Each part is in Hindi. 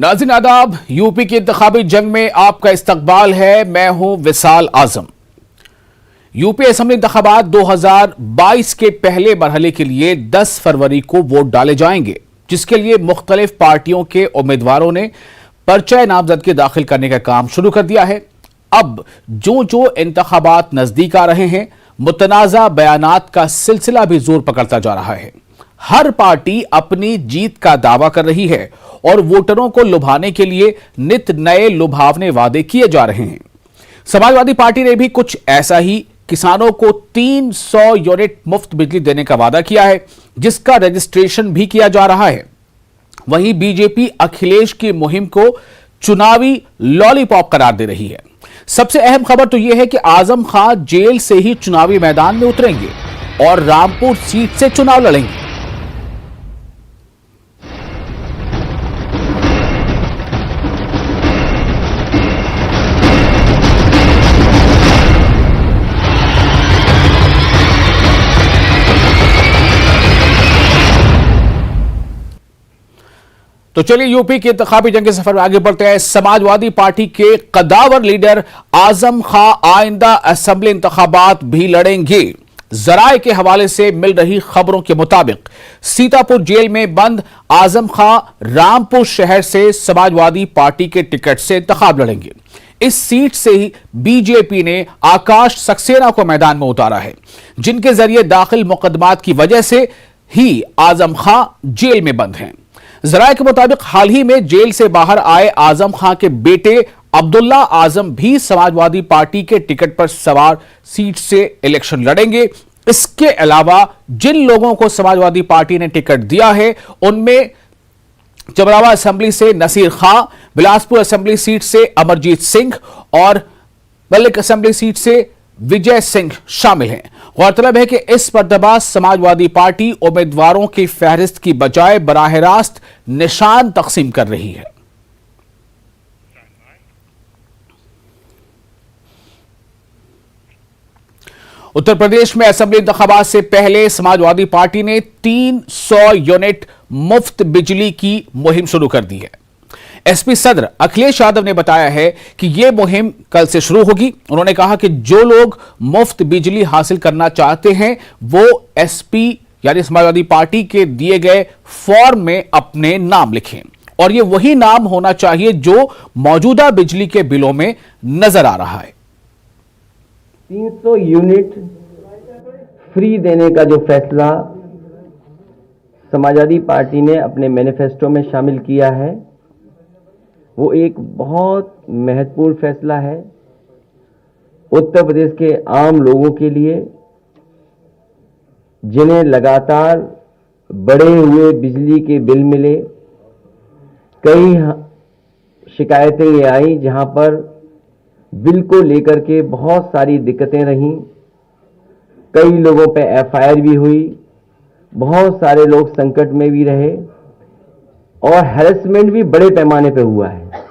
नाज़रीन आदाब, यूपी की इंतखाबी जंग में आपका इस्तकबाल है। मैं हूं विसाल आजम। यूपी असेंबली इंतखाबात 2022 के पहले मरहले के लिए 10 फरवरी को वोट डाले जाएंगे, जिसके लिए मुख्तलिफ पार्टियों के उम्मीदवारों ने पर्चा नामजदगी दाखिल करने का काम शुरू कर दिया है। अब जो जो इंतखाबात नजदीक आ रहे हैं, मुतनाज़ा बयानात का सिलसिला भी जोर पकड़ता जा रहा है। हर पार्टी अपनी जीत का दावा कर रही है और वोटरों को लुभाने के लिए नित नए लुभावने वादे किए जा रहे हैं। समाजवादी पार्टी ने भी कुछ ऐसा ही किसानों को 300 यूनिट मुफ्त बिजली देने का वादा किया है, जिसका रजिस्ट्रेशन भी किया जा रहा है। वहीं बीजेपी अखिलेश की मुहिम को चुनावी लॉलीपॉप करार दे रही है। सबसे अहम खबर तो यह है कि आजम खान जेल से ही चुनावी मैदान में उतरेंगे और रामपुर सीट से चुनाव लड़ेंगे। तो चलिए यूपी की इंतखाबी जंग के सफर में आगे बढ़ते हैं। समाजवादी पार्टी के कदावर लीडर आजम खां आइंदा असेंबली इंतखाबात भी लड़ेंगे। जराए के हवाले से मिल रही खबरों के मुताबिक सीतापुर जेल में बंद आजम खां रामपुर शहर से समाजवादी पार्टी के टिकट से इंतखाब लड़ेंगे। इस सीट से ही बीजेपी ने आकाश सक्सेना को मैदान में उतारा है, जिनके जरिए दाखिल मुकदमात की वजह से ही आजम खां जेल में बंद हैं। जराये के मुताबिक हाल ही में जेल से बाहर आए आजम खां के बेटे अब्दुल्ला आजम भी समाजवादी पार्टी के टिकट पर सवार सीट से इलेक्शन लड़ेंगे। इसके अलावा जिन लोगों को समाजवादी पार्टी ने टिकट दिया है, उनमें चबरावा असेंबली से नसीर खां, बिलासपुर असेंबली सीट से अमरजीत सिंह और मलिक असेंबली सीट से विजय सिंह शामिल हैं। गौरतलब है कि इस मरतबा समाजवादी पार्टी उम्मीदवारों की फहरिस्त की बजाय बराह रास्त निशान तकसीम कर रही है। उत्तर प्रदेश में असेंबली इंतखाबात से पहले समाजवादी पार्टी ने 300 यूनिट मुफ्त बिजली की मुहिम शुरू कर दी है। एसपी सदर अखिलेश यादव ने बताया है कि यह मुहिम कल से शुरू होगी। उन्होंने कहा कि जो लोग मुफ्त बिजली हासिल करना चाहते हैं, वो एसपी यानी समाजवादी पार्टी के दिए गए फॉर्म में अपने नाम लिखें, और यह वही नाम होना चाहिए जो मौजूदा बिजली के बिलों में नजर आ रहा है। 300 यूनिट फ्री देने का जो फैसला समाजवादी पार्टी ने अपने मैनिफेस्टो में शामिल किया है, वो एक बहुत महत्वपूर्ण फैसला है उत्तर प्रदेश के आम लोगों के लिए, जिन्हें लगातार बढ़े हुए बिजली के बिल मिले। कई शिकायतें ये आई जहां पर बिल को लेकर के बहुत सारी दिक्कतें रहीं, कई लोगों पे एफआईआर भी हुई, बहुत सारे लोग संकट में भी रहे और हैरेसमेंट भी बड़े पैमाने पे हुआ है।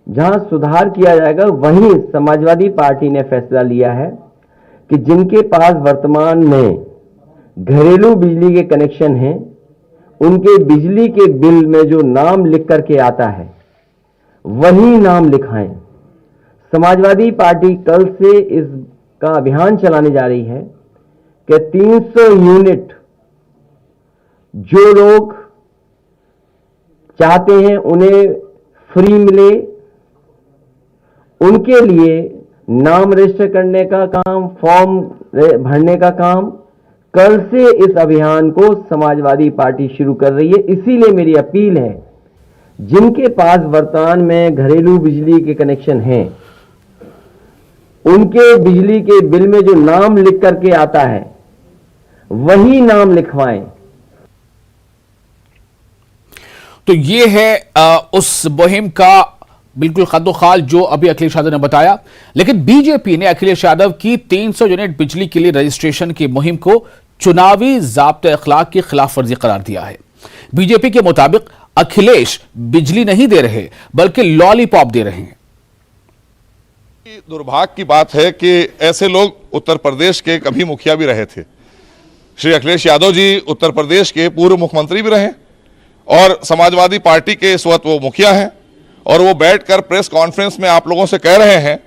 जहां सुधार किया जाएगा, वहीं समाजवादी पार्टी ने फैसला लिया है कि जिनके पास वर्तमान में घरेलू बिजली के कनेक्शन हैं, उनके बिजली के बिल में जो नाम लिख करके आता है, वही नाम लिखाएं। समाजवादी पार्टी कल से इसका अभियान चलाने जा रही है कि 300 यूनिट जो लोग चाहते हैं उन्हें फ्री मिले, उनके लिए नाम रजिस्टर करने का काम, फॉर्म भरने का काम कल से इस अभियान को समाजवादी पार्टी शुरू कर रही है। इसीलिए मेरी अपील है, जिनके पास वर्तमान में घरेलू बिजली के कनेक्शन हैं, उनके बिजली के बिल में जो नाम लिख करके आता है, वही नाम लिखवाएं। तो ये है उस मुहिम का बिल्कुल खद्दोखाल जो अभी अखिलेश यादव ने बताया। लेकिन बीजेपी ने अखिलेश यादव की 300 यूनिट बिजली के लिए रजिस्ट्रेशन की मुहिम को चुनावी ज़ाब्ते अखलाक की खिलाफ वर्जी करार दिया है। बीजेपी के मुताबिक अखिलेश बिजली नहीं दे रहे, बल्कि लॉलीपॉप दे रहे हैं। दुर्भाग्य की बात है कि ऐसे लोग उत्तर प्रदेश के कभी मुखिया भी रहे थे। श्री अखिलेश यादव जी उत्तर प्रदेश के पूर्व मुख्यमंत्री भी रहे और समाजवादी पार्टी के इस वक्त वो मुखिया हैं और वो बैठकर प्रेस कॉन्फ्रेंस में आप लोगों से कह रहे हैं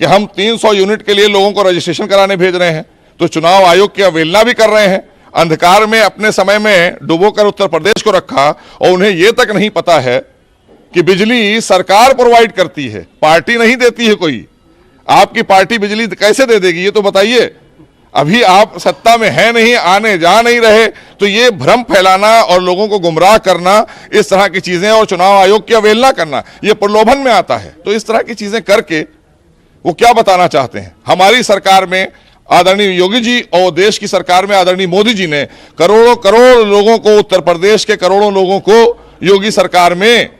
कि हम 300 यूनिट के लिए लोगों को रजिस्ट्रेशन कराने भेज रहे हैं, तो चुनाव आयोग की अवहेलना भी कर रहे हैं। अंधकार में अपने समय में डुबोकर उत्तर प्रदेश को रखा और उन्हें यह तक नहीं पता है कि बिजली सरकार प्रोवाइड करती है, पार्टी नहीं देती है कोई। आपकी पार्टी बिजली कैसे दे देगी ये तो बताइए। अभी आप सत्ता में है नहीं, आने जा नहीं रहे, तो ये भ्रम फैलाना और लोगों को गुमराह करना, इस तरह की चीजें और चुनाव आयोग की अवहेलना करना, ये प्रलोभन में आता है। तो इस तरह की चीजें करके वो क्या बताना चाहते हैं? हमारी सरकार में आदरणीय योगी जी और देश की सरकार में आदरणीय मोदी जी ने करोड़ों करोड़ लोगों को, उत्तर प्रदेश के करोड़ों लोगों को योगी सरकार में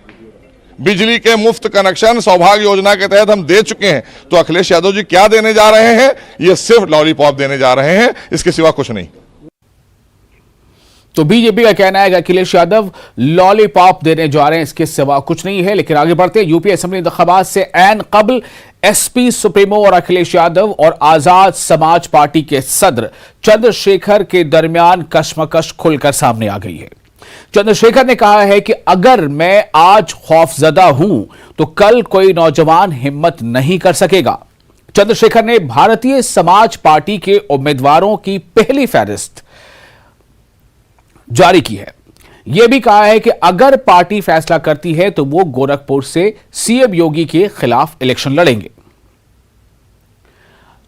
बिजली के मुफ्त कनेक्शन सौभाग्य योजना के तहत हम दे चुके हैं। तो अखिलेश यादव जी क्या देने जा रहे हैं? ये सिर्फ लॉलीपॉप देने जा रहे हैं, इसके सिवा कुछ नहीं। तो बीजेपी का कहना है कि अखिलेश यादव लॉलीपॉप देने जा रहे हैं, इसके सिवा कुछ नहीं है। लेकिन आगे बढ़ते, यूपी असेंबली इंतखाबात से ऐन कबल एसपी सुप्रीमो और अखिलेश यादव और आजाद समाज पार्टी के सदर चंद्रशेखर के दरमियान कशमकश खुलकर सामने आ गई है। चंद्रशेखर ने कहा है कि अगर मैं आज खौफजदा हूं तो कल कोई नौजवान हिम्मत नहीं कर सकेगा। चंद्रशेखर ने भारतीय समाज पार्टी के उम्मीदवारों की पहली फहरिस्त जारी की है। यह भी कहा है कि अगर पार्टी फैसला करती है तो वो गोरखपुर से सीएम योगी के खिलाफ इलेक्शन लड़ेंगे।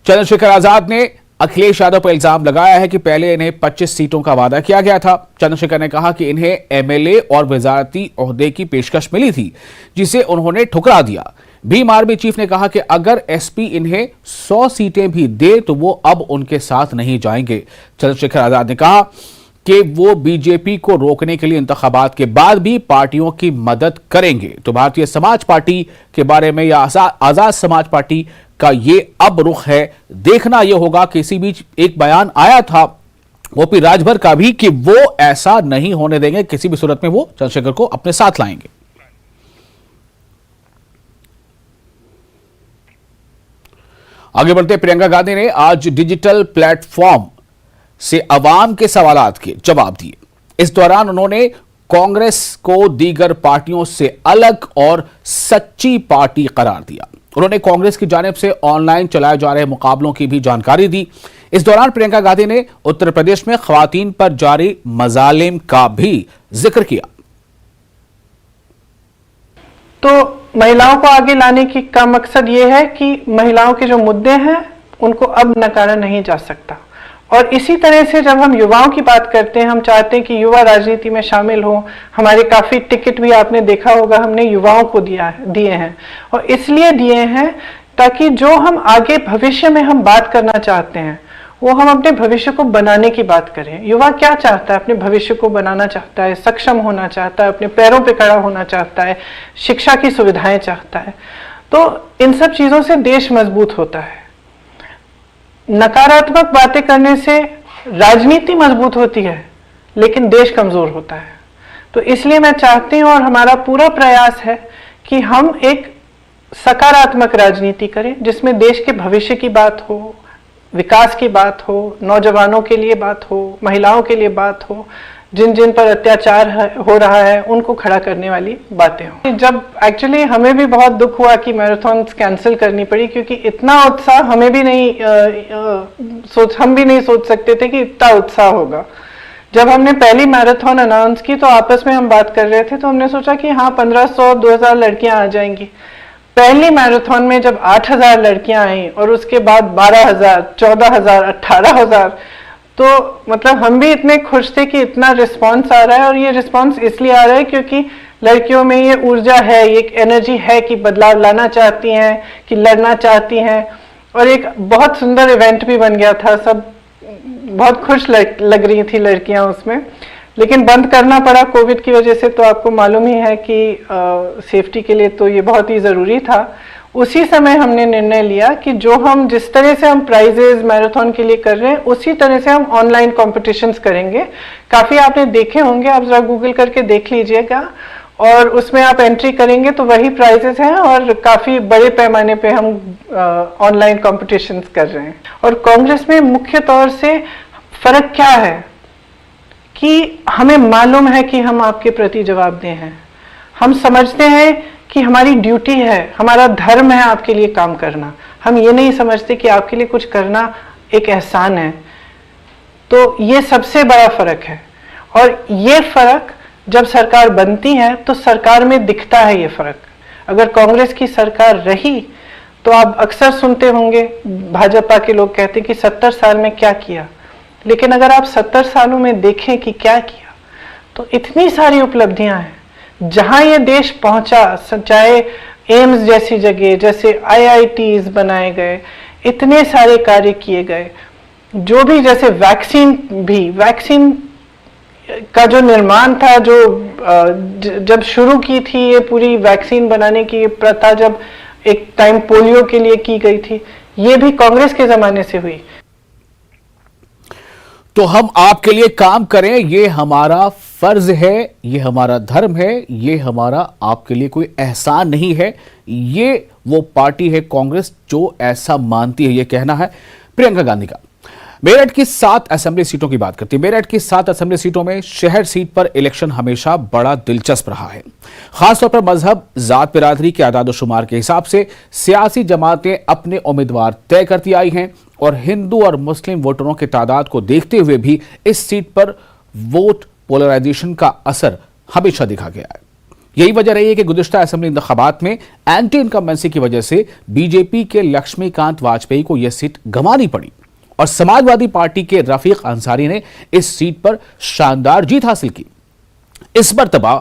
चंद्रशेखर आजाद ने अखिलेश यादव पर इल्जाम लगाया है कि पहले इन्हें 25 सीटों का वादा किया गया था। चंद्रशेखर ने कहा कि इन्हें एमएलए और वजारती ओहदे की पेशकश मिली थी, जिसे उन्होंने ठुकरा दिया। भीम आर्मी चीफ ने कहा कि अगर एसपी इन्हें 100 सीटें भी दे तो वो अब उनके साथ नहीं जाएंगे। चंद्रशेखर आजाद ने कहा कि वो बीजेपी को रोकने के लिए इंतखाबात के बाद भी पार्टियों की मदद करेंगे। तो भारतीय समाज पार्टी के बारे में या आजाद समाज पार्टी का ये अब रुख है। देखना यह होगा कि इसी बीच एक बयान आया था ओपी राजभर का भी कि वो ऐसा नहीं होने देंगे, किसी भी सूरत में वो चंद्रशेखर को अपने साथ लाएंगे। आगे बढ़ते, प्रियंका गांधी ने आज डिजिटल प्लेटफॉर्म से अवाम के सवालात के जवाब दिए। इस दौरान उन्होंने कांग्रेस को दीगर पार्टियों से अलग और सच्ची पार्टी करार दिया। उन्होंने कांग्रेस की जानिब से ऑनलाइन चलाए जा रहे मुकाबलों की भी जानकारी दी। इस दौरान प्रियंका गांधी ने उत्तर प्रदेश में खवातीन पर जारी मजालिम का भी जिक्र किया। तो महिलाओं को आगे लाने का मकसद ये है कि महिलाओं के जो मुद्दे हैं उनको अब नकारा नहीं जा सकता। और इसी तरह से जब हम युवाओं की बात करते हैं, हम चाहते हैं कि युवा राजनीति में शामिल हो। हमारे काफी टिकट भी आपने देखा होगा हमने युवाओं को दिए हैं, और इसलिए दिए हैं ताकि जो हम आगे भविष्य में हम बात करना चाहते हैं वो हम अपने भविष्य को बनाने की बात करें। युवा क्या चाहता है? अपने भविष्य को बनाना चाहता है, सक्षम होना चाहता है, अपने पैरों पे खड़ा होना चाहता है, शिक्षा की सुविधाएं चाहता है। तो इन सब चीजों से देश मजबूत होता है। नकारात्मक बातें करने से राजनीति मजबूत होती है लेकिन देश कमजोर होता है। तो इसलिए मैं चाहती हूं और हमारा पूरा प्रयास है कि हम एक सकारात्मक राजनीति करें जिसमें देश के भविष्य की बात हो, विकास की बात हो, नौजवानों के लिए बात हो, महिलाओं के लिए बात हो, जिन जिन पर अत्याचार हो रहा है उनको खड़ा करने वाली बातें हो। जब एक्चुअली हमें भी बहुत दुख हुआ कि मैराथन कैंसिल करनी पड़ी, क्योंकि इतना उत्साह हमें भी नहीं हम भी नहीं सोच सकते थे कि इतना उत्साह होगा। जब हमने पहली मैराथन अनाउंस की तो आपस में हम बात कर रहे थे, तो हमने सोचा कि हाँ 1500-2000 लड़कियां आ जाएंगी। पहली मैराथन में जब 8000 लड़कियां आई और उसके बाद 12000, 14000, 18000, तो मतलब हम भी इतने खुश थे कि इतना रिस्पांस आ रहा है। और ये रिस्पांस इसलिए आ रहा है क्योंकि लड़कियों में ये ऊर्जा है, ये एक एनर्जी है कि बदलाव लाना चाहती हैं, कि लड़ना चाहती हैं। और एक बहुत सुंदर इवेंट भी बन गया था, सब बहुत खुश लग रही थी लड़कियां उसमें। लेकिन बंद करना पड़ा कोविड की वजह से, तो आपको मालूम ही है कि सेफ्टी के लिए तो ये बहुत ही ज़रूरी था। उसी समय हमने निर्णय लिया कि जिस तरह से हम प्राइजेज मैराथन के लिए कर रहे हैं उसी तरह से हम ऑनलाइन कॉम्पिटिशन्स करेंगे। काफ़ी आपने देखे होंगे, आप ज़रा गूगल करके देख लीजिएगा, और उसमें आप एंट्री करेंगे तो वही प्राइजेस हैं, और काफ़ी बड़े पैमाने पे हम ऑनलाइन कॉम्पिटिशन्स कर रहे हैं। और कांग्रेस में मुख्य तौर से फ़र्क क्या है कि हमें मालूम है कि हम आपके प्रति जवाबदेह हैं। हम समझते हैं कि हमारी ड्यूटी है, हमारा धर्म है आपके लिए काम करना। हम ये नहीं समझते कि आपके लिए कुछ करना एक एहसान है। तो ये सबसे बड़ा फर्क है, और ये फर्क जब सरकार बनती है तो सरकार में दिखता है ये फर्क। अगर कांग्रेस की सरकार रही तो आप अक्सर सुनते होंगे भाजपा के लोग कहते कि 70 साल में क्या किया, लेकिन अगर आप 70 सालों में देखें कि क्या किया तो इतनी सारी उपलब्धियां हैं। जहां ये देश पहुंचा, चाहे एम्स जैसी जगह, जैसे IITs बनाए गए, इतने सारे कार्य किए गए, जो भी, जैसे वैक्सीन का जो निर्माण था, जो जब शुरू की थी ये पूरी वैक्सीन बनाने की ये प्रथा, जब एक टाइम पोलियो के लिए की गई थी, ये भी कांग्रेस के जमाने से हुई। तो हम आपके लिए काम करें, ये हमारा फर्ज है, ये हमारा धर्म है, ये हमारा आपके लिए कोई एहसान नहीं है। ये वो पार्टी है कांग्रेस जो ऐसा मानती है, ये कहना है प्रियंका गांधी का। मेरठ की 7 असेंबली सीटों की बात करती है। मेरठ की 7 असेंबली सीटों में शहर सीट पर इलेक्शन हमेशा बड़ा दिलचस्प रहा है। खासतौर पर मजहब, जात, बिरादरी के आदाद-ओ-शुमार के हिसाब से सियासी जमातें अपने उम्मीदवार तय करती आई हैं, और हिंदू और मुस्लिम वोटरों की तादाद को देखते हुए भी इस सीट पर वोट पोलराइजेशन का असर हमेशा दिखा गया है। यही वजह रही है कि गुज़िश्ता असेंबली इंतखाबात में एंटी इनकम्बेंसी की वजह से बीजेपी के लक्ष्मीकांत वाजपेयी को यह सीट गंवानी पड़ी, और समाजवादी पार्टी के रफीक अंसारी ने इस सीट पर शानदार जीत हासिल की। इस मर्तबा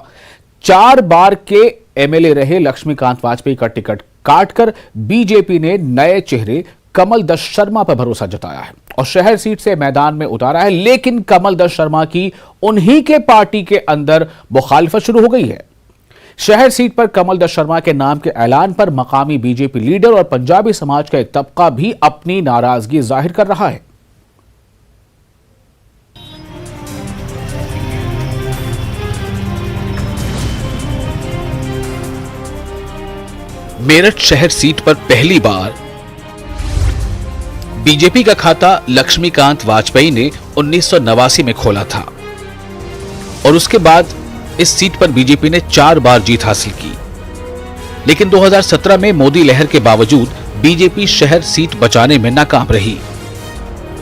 4 बार के MLA रहे लक्ष्मीकांत वाजपेयी का टिकट काटकर बीजेपी ने नए चेहरे कमल दत्त शर्मा पर भरोसा जताया है और शहर सीट से मैदान में उतारा है। लेकिन कमल दत्त शर्मा की उन्हीं के पार्टी के अंदर मुखालिफत शुरू हो गई है। शहर सीट पर कमल दत्त शर्मा के नाम के ऐलान पर मकामी बीजेपी लीडर और पंजाबी समाज का एक तबका भी अपनी नाराजगी जाहिर कर रहा है। मेरठ शहर सीट पर पहली बार बीजेपी का खाता लक्ष्मीकांत वाजपेयी ने 1989 में खोला था, और उसके बाद इस सीट पर बीजेपी ने 4 बार जीत हासिल की। लेकिन 2017 में मोदी लहर के बावजूद बीजेपी शहर सीट बचाने में नाकाम रही,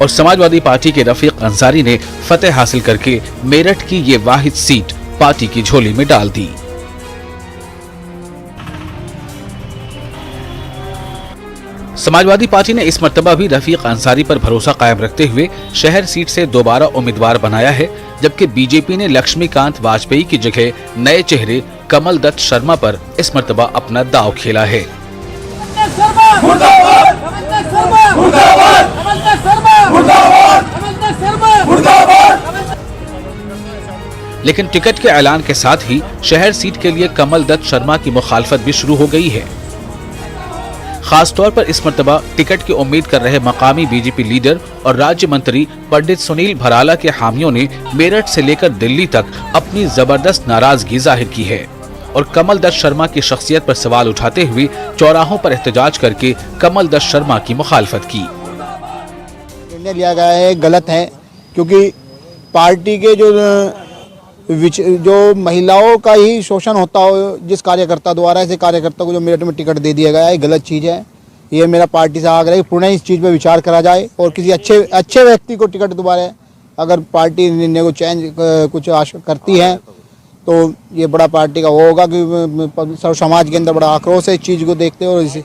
और समाजवादी पार्टी के रफीक अंसारी ने फतेह हासिल करके मेरठ की ये वाहिद सीट पार्टी की झोली में डाल दी। समाजवादी पार्टी ने इस मर्तबा भी रफीक अंसारी पर भरोसा कायम रखते हुए शहर सीट से दोबारा उम्मीदवार बनाया है, जबकि बीजेपी ने लक्ष्मीकांत वाजपेयी की जगह नए चेहरे कमल दत्त शर्मा पर इस मर्तबा अपना दांव खेला है। लेकिन टिकट के ऐलान के साथ ही शहर सीट के लिए कमल दत्त शर्मा की मुखालफत भी शुरू हो गई है। खासतौर पर इस मर्तबा टिकट की उम्मीद कर रहे मकामी बीजेपी लीडर और राज्य मंत्री पंडित सुनील भराला के हामियों ने मेरठ से लेकर दिल्ली तक अपनी जबरदस्त नाराजगी जाहिर की है, और कमल दत्त शर्मा की शख्सियत पर सवाल उठाते हुए चौराहों पर एहतजाज करके कमल दत्त शर्मा की मुखालफत की। निर्णय लिया गया है गलत है, क्योंकि पार्टी के जो महिलाओं का ही शोषण होता हो जिस कार्यकर्ता द्वारा, ऐसे कार्यकर्ता को जो मेरठ में टिकट दे दिया गया है, गलत चीज़ है। ये मेरा पार्टी से आग्रह है कि पुनः इस चीज़ पे विचार करा जाए, और किसी अच्छे व्यक्ति को टिकट दोबारा, अगर पार्टी निर्णय को चेंज कुछ करती है तो ये बड़ा पार्टी का वो होगा कि सर्व समाज के अंदर बड़ा आक्रोश है इस चीज़ को देखते हुए। इसे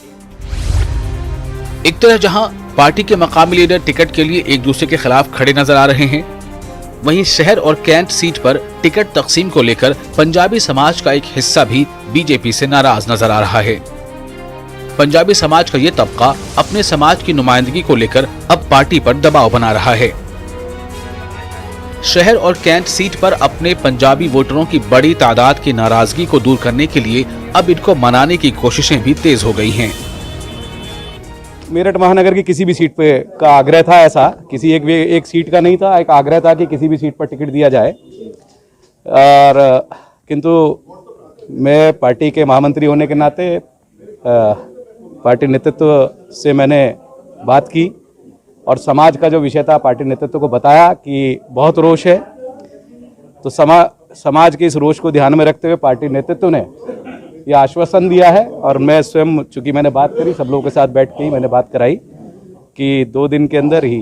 एक तरह जहां पार्टी के मकामी लीडर टिकट के लिए एक दूसरे के खिलाफ खड़े नजर आ रहे हैं, वहीं शहर और कैंट सीट पर टिकट तकसीम को लेकर पंजाबी समाज का एक हिस्सा भी बीजेपी से नाराज नजर आ रहा है। पंजाबी समाज का ये तबका अपने समाज की नुमाइंदगी को लेकर अब पार्टी पर दबाव बना रहा है। शहर और कैंट सीट पर अपने पंजाबी वोटरों की बड़ी तादाद की नाराजगी को दूर करने के लिए अब इनको मनाने की कोशिशें भी तेज हो गई हैं। मेरठ महानगर की किसी भी सीट पे का आग्रह था, ऐसा किसी एक सीट का नहीं था, एक आग्रह था कि किसी भी सीट पर टिकट दिया जाए। और किंतु मैं पार्टी के महामंत्री होने के नाते पार्टी नेतृत्व से मैंने बात की और समाज का जो विषय था पार्टी नेतृत्व को बताया कि बहुत रोष है तो समाज के इस रोष को ध्यान में रखते हुए पार्टी नेतृत्व ने ये आश्वासन दिया है, और मैं स्वयं, चूंकि मैंने बात करी, सब लोगों के साथ बैठ के ही मैंने बात कराई कि 2 दिन के अंदर ही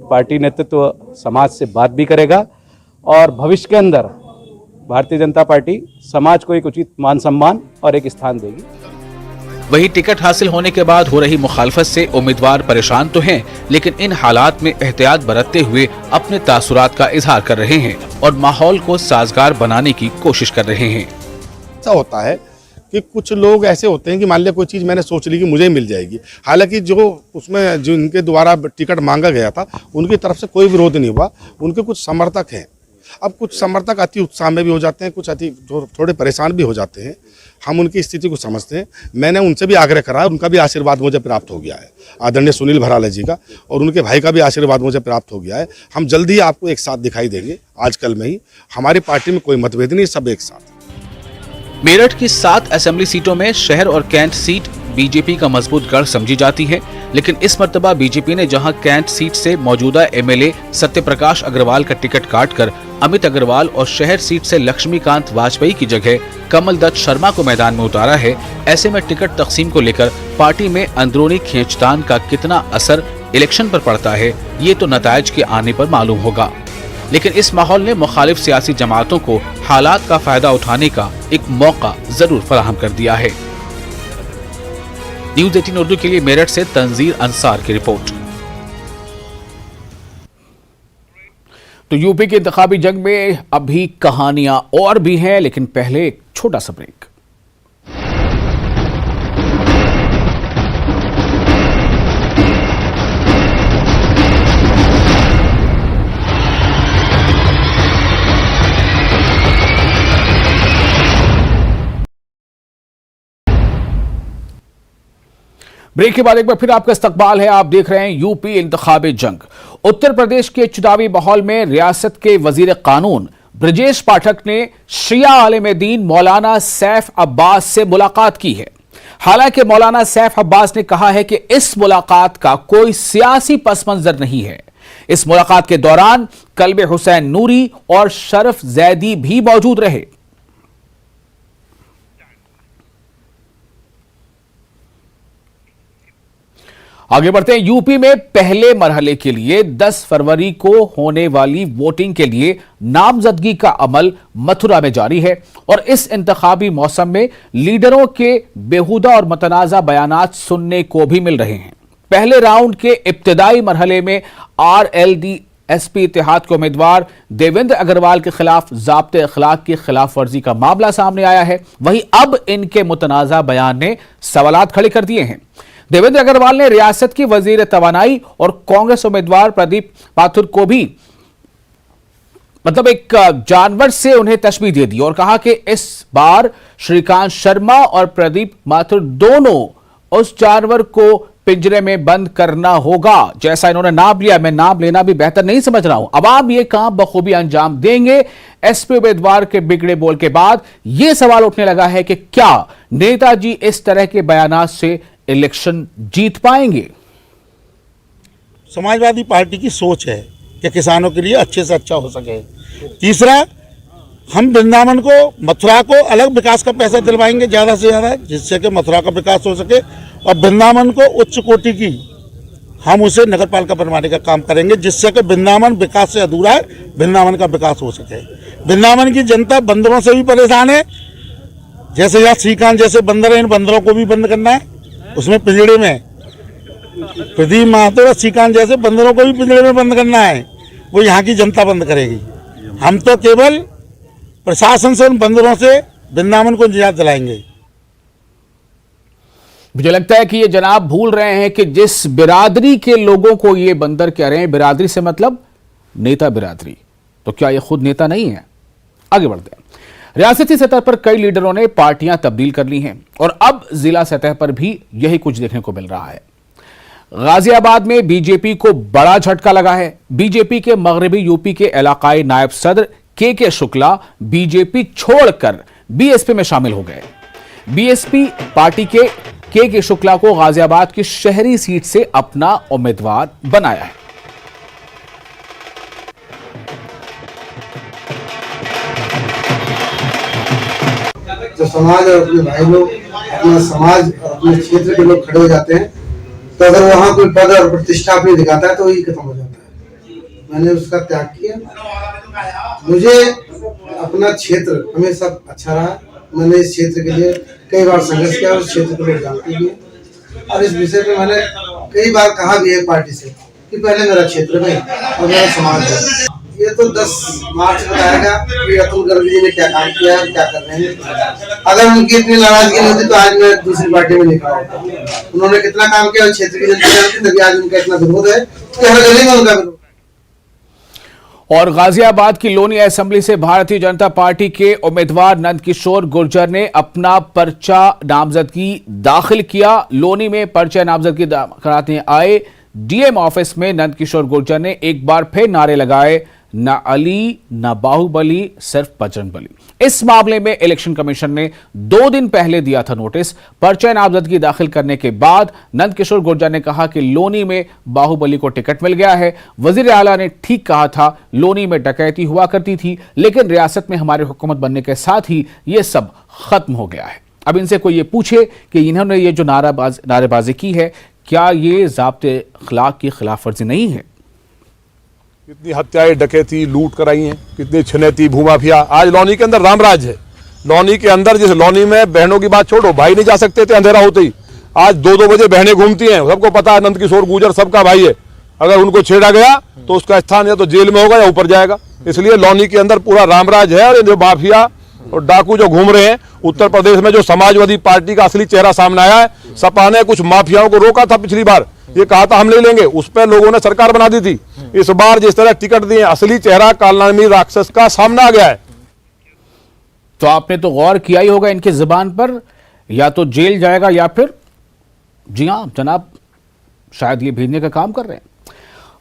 पार्टी नेतृत्व समाज से बात भी करेगा और भविष्य के अंदर भारतीय जनता पार्टी समाज को एक उचित मान सम्मान और एक स्थान देगी। वहीं टिकट हासिल होने के बाद हो रही मुखालफत से उम्मीदवार परेशान तो हैं, लेकिन इन हालात में एहतियात बरतते हुए अपने तासुरात का इजहार कर रहे हैं और माहौल को साजगार बनाने की कोशिश कर रहे हैं। ऐसा होता है कि कुछ लोग ऐसे होते हैं कि मान लिया कोई चीज़ मैंने सोच ली कि मुझे ही मिल जाएगी, हालांकि जो उसमें जिनके द्वारा टिकट मांगा गया था उनकी तरफ से कोई विरोध नहीं हुआ, उनके कुछ समर्थक हैं। अब कुछ समर्थक अति उत्साह में भी हो जाते हैं, कुछ अति थोड़े परेशान भी हो जाते हैं। हम उनकी स्थिति को समझते हैं। मैंने उनसे भी आग्रह करा, उनका भी आशीर्वाद मुझे प्राप्त हो गया है, आदरणीय सुनील भराला जी का और उनके भाई का भी आशीर्वाद मुझे प्राप्त हो गया है। हम जल्दी ही आपको एक साथ दिखाई देंगे, आजकल में ही। हमारी पार्टी में कोई मतभेद नहीं, सब एक साथ। मेरठ की 7 असेंबली सीटों में शहर और कैंट सीट बीजेपी का मजबूत गढ़ समझी जाती है, लेकिन इस मर्तबा बीजेपी ने जहां कैंट सीट से मौजूदा एमएलए सत्यप्रकाश अग्रवाल का टिकट काटकर अमित अग्रवाल और शहर सीट से लक्ष्मीकांत वाजपेयी की जगह कमल दत्त शर्मा को मैदान में उतारा है, ऐसे में टिकट तकसीम को लेकर पार्टी में अंदरूनी खींचतान का कितना असर इलेक्शन पर पड़ता है, ये तो नतायज के आने पर मालूम होगा। लेकिन इस माहौल ने मुखालिफ सियासी जमातों को हालात का फायदा उठाने का एक मौका जरूर फराहम कर दिया है। न्यूज़ 18 उर्दू के लिए मेरठ से तंजीर अंसार की रिपोर्ट। तो यूपी के इंतखाबी जंग में अभी कहानियां और भी हैं, लेकिन पहले एक छोटा सा ब्रेक। ब्रेक के बाद एक बार फिर आपका इस्तकबाल है। आप देख रहे हैं यूपी इंतखाबी जंग। उत्तर प्रदेश के चुनावी माहौल में रियासत के वजीर कानून ब्रजेश पाठक ने शिया आलिम दीन मौलाना सैफ अब्बास से मुलाकात की है। हालांकि मौलाना सैफ अब्बास ने कहा है कि इस मुलाकात का कोई सियासी पस मंजर नहीं है। इस मुलाकात के दौरान कल्बे हुसैन नूरी और शरफ जैदी भी मौजूद रहे। आगे बढ़ते हैं। यूपी में पहले मरहले के लिए 10 फरवरी को होने वाली वोटिंग के लिए नामजदगी का अमल मथुरा में जारी है और इस इंतखाबी मौसम में लीडरों के बेहुदा और मतनाज़ा बयानात सुनने को भी मिल रहे हैं। पहले राउंड के इब्तिदाई मरहले में RLD-SP इत्तेहाद के उम्मीदवार देवेंद्र अग्रवाल के खिलाफ ज़ाब्ते अखलाक की खिलाफ वर्जी का मामला सामने आया है। वहीं अब इनके मुतनाज़ा बयान ने सवालात खड़े कर दिए हैं। देवेंद्र अग्रवाल ने रियासत की वजीर तवानाई और कांग्रेस उम्मीदवार प्रदीप माथुर को भी एक जानवर से उन्हें तशबीह दे दी और कहा कि इस बार श्रीकांत शर्मा और प्रदीप माथुर दोनों उस जानवर को पिंजरे में बंद करना होगा जैसा इन्होंने नाम लिया। मैं नाम लेना भी बेहतर नहीं समझ रहा हूं। अब आप ये काम बखूबी अंजाम देंगे। एसपी उम्मीदवार के बिगड़े बोल के बाद यह सवाल उठने लगा है कि क्या नेताजी इस तरह के बयानात से इलेक्शन जीत पाएंगे। समाजवादी पार्टी की सोच है कि किसानों के लिए अच्छे से अच्छा हो सके। तीसरा, हम वृंदावन को, मथुरा को अलग विकास का पैसा दिलवाएंगे ज़्यादा से ज़्यादा, जिससे कि मथुरा का विकास हो सके, और वृंदावन को उच्च कोटि की हम उसे नगरपालिका बनवाने का काम करेंगे, जिससे कि वृंदावन विकास से अधूरा है, वृंदावन का विकास हो सके। वृंदावन की जनता बंदरों से भी परेशान है। जैसे यहाँ श्रीकांत जैसे बंदर हैं, इन बंदरों को भी बंद करना है, उसमें पिंजड़े में प्रदीप माथुर और श्रीकांत जैसे बंदरों को भी पिंजड़े में बंद करना है। वो यहाँ की जनता बंद करेगी। हम तो केवल प्रशासन से उन बंदरों से वृंदावन को निजात दिलाएंगे। मुझे लगता है कि ये जनाब भूल रहे हैं कि जिस बिरादरी के लोगों को ये बंदर कह रहे हैं, बिरादरी से मतलब नेता बिरादरी, तो क्या ये खुद नेता नहीं है? आगे बढ़ते हैं। रियासती सतह पर कई लीडरों ने पार्टियां तब्दील कर ली हैं और अब जिला सतह पर भी यही कुछ देखने को मिल रहा है। गाजियाबाद में बीजेपी को बड़ा झटका लगा है। बीजेपी के मगरबी यूपी के इलाकाई नायब सदर के शुक्ला बीजेपी छोड़कर बीएसपी में शामिल हो गए। बीएसपी पार्टी के शुक्ला को गाजियाबाद की शहरी सीट से अपना उम्मीदवार बनाया है। जब समाज और अपने भाई लोग, अपना समाज और अपने क्षेत्र के लोग खड़े हो जाते हैं, तो अगर वहाँ कोई पद और प्रतिष्ठा अपनी दिखाता है तो वही खत्म हो जाता है। मैंने उसका त्याग किया। मुझे अपना क्षेत्र हमेशा अच्छा रहा। मैंने इस क्षेत्र के लिए कई बार संघर्ष किया और इस क्षेत्र को लोग जानते भी हैं। और इस विषय पे मैंने कई बार कहा भी है पार्टी से कि पहले मेरा क्षेत्र में और मेरा समाज है। ये तो 10 मार्च बताएगा कि अतुल गर्ग जी ने क्या काम किया है, क्या कर रहे हैं। अगर उनकी इतनी नाराजगी नहीं होती तो आज मैं दूसरी पार्टी में नहीं खड़ा होता। उन्होंने कितना काम किया क्षेत्र की जनता जानती, तभी आज उनका इतना विरोध है कि हर गली में उनका विरोध। और गाजियाबाद की लोनी असेंबली से भारतीय जनता पार्टी के उम्मीदवार नंदकिशोर गुर्जर ने अपना पर्चा नामजदगी दाखिल किया। लोनी में पर्चा नामजदगी कराने आए डीएम ऑफिस में नंदकिशोर गुर्जर ने एक बार फिर नारे लगाए, न अली न बाहुबली, सिर्फ बजरंगबली। इस मामले में इलेक्शन कमीशन ने 2 दिन पहले दिया था नोटिस। पर्चा नामजदगी दाखिल करने के बाद नंदकिशोर गुर्जर ने कहा कि लोनी में बाहुबली को टिकट मिल गया है। वजीर आला ने ठीक कहा था, लोनी में डकैती हुआ करती थी, लेकिन रियासत में हमारी हुकूमत बनने के साथ ही ये सब खत्म हो गया है। अब इनसे कोई ये पूछे कि इन्होंने ये जो नारेबाजी की है, क्या ये ज़ाब्ते अखलाक की खिलाफ वर्जी नहीं है? कितनी हत्याएं, डकैती, लूट कराई हैं, कितनी छिनैती, भूमाफिया। आज लौनी के अंदर रामराज है। लौनी के अंदर जिस लौनी में बहनों की बात छोड़ो, भाई नहीं जा सकते थे अंधेरा होते ही। आज 2-2 बजे बहनें घूमती हैं। सबको पता है नंदकिशोर गुर्जर सबका भाई है। अगर उनको छेड़ा गया तो उसका स्थान या तो जेल में होगा या ऊपर जाएगा। इसलिए लौनी के अंदर पूरा रामराज है। और जो माफिया और डाकू जो घूम रहे हैं, उत्तर प्रदेश में जो समाजवादी पार्टी का असली चेहरा सामने आया है। सपा ने कुछ माफियाओं को रोका था पिछली बार, ये कहा था हम नहीं लेंगे, उस पर लोगों ने सरकार बना दी थी। इस बार जिस तरह टिकट दिए, असली चेहरा कालनामी राक्षस का सामने आ गया है। तो आपने तो गौर किया ही होगा इनकी जुबान पर, या तो जेल जाएगा या फिर, जी हां जनाब, शायद ये भेजने का काम कर रहे हैं।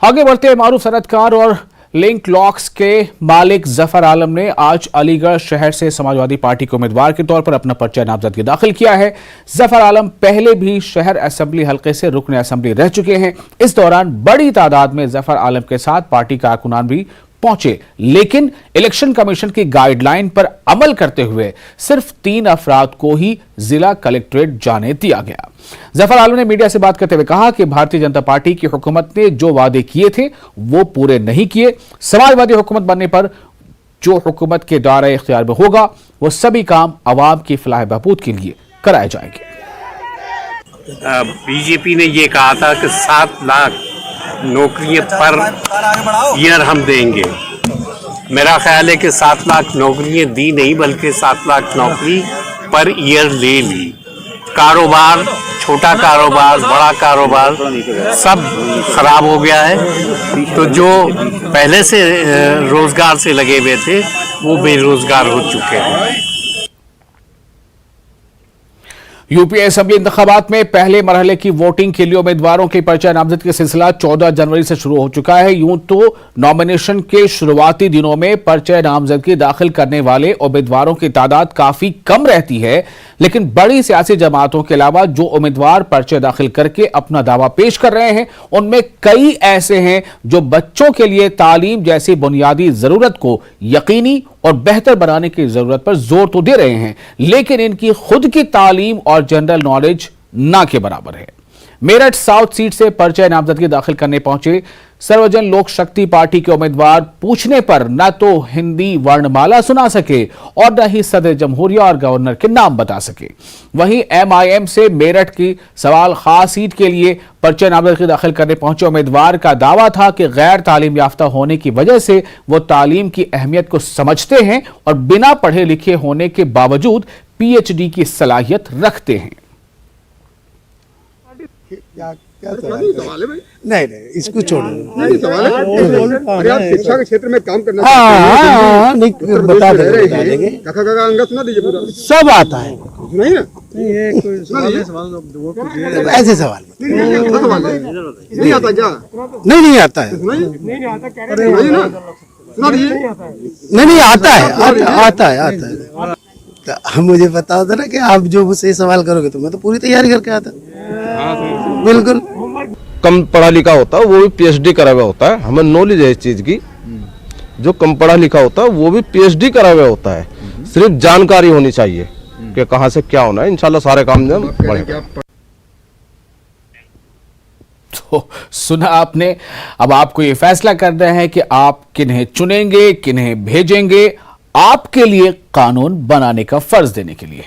आगे बढ़ते हैं। मारूफ सनतकार और लिंक लॉक्स के मालिक जफर आलम ने आज अलीगढ़ शहर से समाजवादी पार्टी के उम्मीदवार के तौर पर अपना पर्चा नामजदगी दाखिल किया है। जफर आलम पहले भी शहर असेंबली हलके से रुकन असेंबली रह चुके हैं। इस दौरान बड़ी तादाद में जफर आलम के साथ पार्टी कारकुनान भी पहुंचे, लेकिन इलेक्शन कमीशन की गाइडलाइन पर अमल करते हुए सिर्फ 3 अफराद को ही जिला कलेक्ट्रेट जाने दिया गया। जफर आलम ने मीडिया से बात करते हुए कहा कि भारतीय जनता पार्टी की हुकूमत ने जो वादे किए थे वो पूरे नहीं किए। समाजवादी हुकूमत बनने पर जो हुकूमत के दायरे इख्तियार में होगा वो सभी काम अवाम की फलाह बहबूद के लिए कराए जाएंगे। बीजेपी ने ये कहा था कि 7 लाख नौकरियां पर ईयर हम देंगे। मेरा ख्याल है कि 7 लाख नौकरियां दी नहीं, बल्कि 7 लाख नौकरी पर ईयर ले ली। कारोबार, छोटा कारोबार, बड़ा कारोबार सब खराब हो गया है। तो जो पहले से रोजगार से लगे हुए थे वो बेरोजगार हो चुके हैं। यूपी असेंबली इंतखाबात में पहले मरहले की वोटिंग के लिए उम्मीदवारों के पर्चा नामजदगी का सिलसिला 14 जनवरी से शुरू हो चुका है। यूं तो नॉमिनेशन के शुरुआती दिनों में पर्चा नामजदगी दाखिल करने वाले उम्मीदवारों की तादाद काफी कम रहती है, लेकिन बड़ी सियासी जमातों के अलावा जो उम्मीदवार पर्चा दाखिल करके अपना दावा पेश कर रहे हैं, उनमें कई ऐसे हैं जो बच्चों के लिए तालीम जैसी बुनियादी जरूरत को यकीनी और बेहतर बनाने की जरूरत पर जोर तो दे रहे हैं, लेकिन इनकी खुद की तालीम और जनरल नॉलेज ना के बराबर है। मेरठ साउथ सीट से पर्चा नामजदगी दाखिल करने पहुंचे सर्वजन लोक शक्ति पार्टी के उम्मीदवार पूछने पर न तो हिंदी वर्णमाला सुना सके और न ही सदर जमहूरिया और गवर्नर के नाम बता सके। वहीं एमआईएम से मेरठ की सवाल खास सीट के लिए पर्चा नामजदगी दाखिल करने पहुंचे उम्मीदवार का दावा था कि गैर तालीम याफ्ता होने की वजह से वो तालीम की अहमियत को समझते हैं और बिना पढ़े लिखे होने के बावजूद पीएचडी की सलाहियत रखते हैं। नहीं इसको छोड़ो। शिक्षा के क्षेत्र में काम करना बता देंगे। सब आता है, नहीं ना? ऐसे सवाल नहीं आता क्या? नहीं आता है, नहीं आता है। तो मुझे पता होता ना कि आप जो मुझसे सवाल करोगे तो मैं तो पूरी तैयारी करके आता। बिल्कुल। कम पढ़ा लिखा होता है वो भी पीएचडी करा हुआ होता है, हमें नॉलेज है इस चीज की। जो कम पढ़ा लिखा होता है वो भी पीएचडी करा हुआ होता है, सिर्फ जानकारी होनी चाहिए। कि कहाँ से क्या होना है। इंशाल्लाह सारे काम जो है बढ़ेंगे। तो सुना आपने, अब आपको ये फैसला करना है कि आप किन्हें चुनेंगे, किन्हें भेजेंगे, आपके लिए कानून बनाने का फर्ज देने के लिए।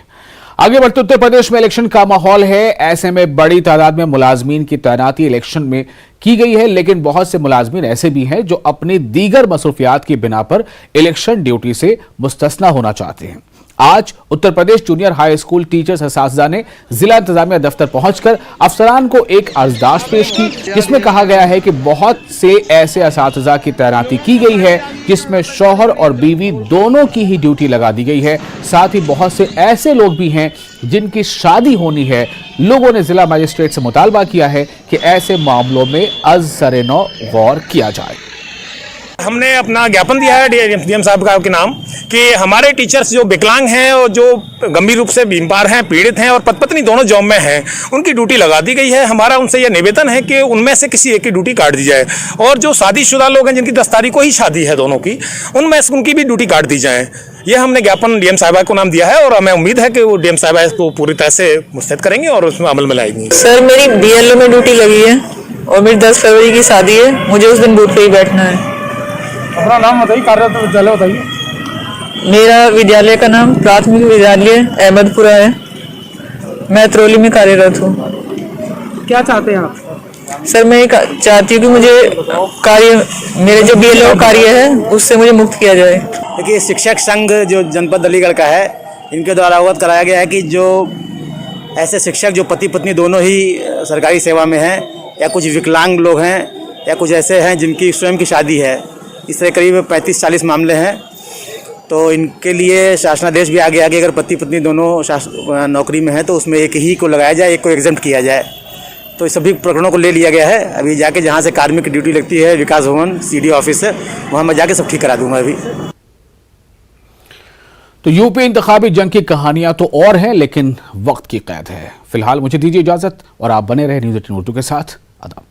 आगे बढ़ते उत्तर प्रदेश में इलेक्शन का माहौल है। ऐसे में बड़ी तादाद में मुलाजमीन की तैनाती इलेक्शन में की गई है, लेकिन बहुत से मुलाजमीन ऐसे भी हैं जो अपनी दीगर मसरूफियात की बिना पर इलेक्शन ड्यूटी से मुस्तस्ना होना चाहते हैं। आज Uttar Pradesh junior high school teachers असातिज़ा ने जिला इंतजामिया दफ्तर पहुंचकर अफसरान को एक अर्जदाश्त पेश की, जिसमें कहा गया है कि बहुत से ऐसे असातिज़ा की तैनाती की गई है जिसमें शौहर और बीवी दोनों की ही ड्यूटी लगा दी गई है। साथ ही बहुत से ऐसे लोग भी हैं जिनकी शादी होनी है। लोगों ने जिला मजिस्ट्रेट से मुतालबा किया है कि ऐसे मामलों में अज़-सर-ए-नौ गौर किया जाए। हमने अपना ज्ञापन दिया है डीएम साहब का के नाम कि हमारे टीचर्स जो विकलांग हैं और जो गंभीर रूप से बीमार हैं, पीड़ित हैं और पत्नी दोनों जॉब में हैं, उनकी ड्यूटी लगा दी गई है। हमारा उनसे यह निवेदन है कि उनमें से किसी एक की ड्यूटी काट दी जाए और जो शादीशुदा लोग हैं जिनकी 10 तारीख को ही शादी है दोनों की, उनमें से उनकी भी ड्यूटी काट दी जाए। यह हमने ज्ञापन डीएम साहिबा को नाम दिया है और हमें उम्मीद है कि वो डीएम साहिबा इसको पूरी तरह से मुस्तैद करेंगे और उसमें अमल में लाएंगी। सर मेरी बीएलओ में ड्यूटी लगी है और मेरी 10 फरवरी की शादी है, मुझे उस दिन बूथ पे ही बैठना है। अपना नाम बताइए, कार्यरत विद्यालय बताइए। मेरा विद्यालय का नाम प्राथमिक विद्यालय अहमदपुरा है। मैं तरौली में कार्यरत हूँ। क्या चाहते हैं आप? सर मैं चाहती हूँ कि मुझे कार्य, मेरे जो बीएलओ कार्य है उससे मुझे मुक्त किया जाए। देखिए, शिक्षक संघ जो जनपद अलीगढ़ का है, इनके द्वारा अवगत कराया गया है कि जो ऐसे शिक्षक जो पति पत्नी दोनों ही सरकारी सेवा में हैं, या कुछ विकलांग लोग हैं, या कुछ ऐसे हैं जिनकी स्वयं की शादी है, इस तरह करीब 35-40 मामले हैं। तो इनके लिए शासनादेश भी आ गया कि अगर पति पत्नी दोनों नौकरी में हैं तो उसमें एक ही को लगाया जाए, एक को एग्जेम्प्ट किया जाए। तो सभी प्रकरणों को ले लिया गया है। अभी जाके जहाँ से कार्मिक की ड्यूटी लगती है, विकास भवन सीडी ऑफिस है, वहाँ मैं जाके सब ठीक करा दूंगा। अभी तो यूपी इंतखाबी जंग की कहानियां तो और हैं, लेकिन वक्त की कैद है। फिलहाल मुझे दीजिए इजाजत और आप बने रहे न्यूज़ 18 उर्दू के साथ। आदाब।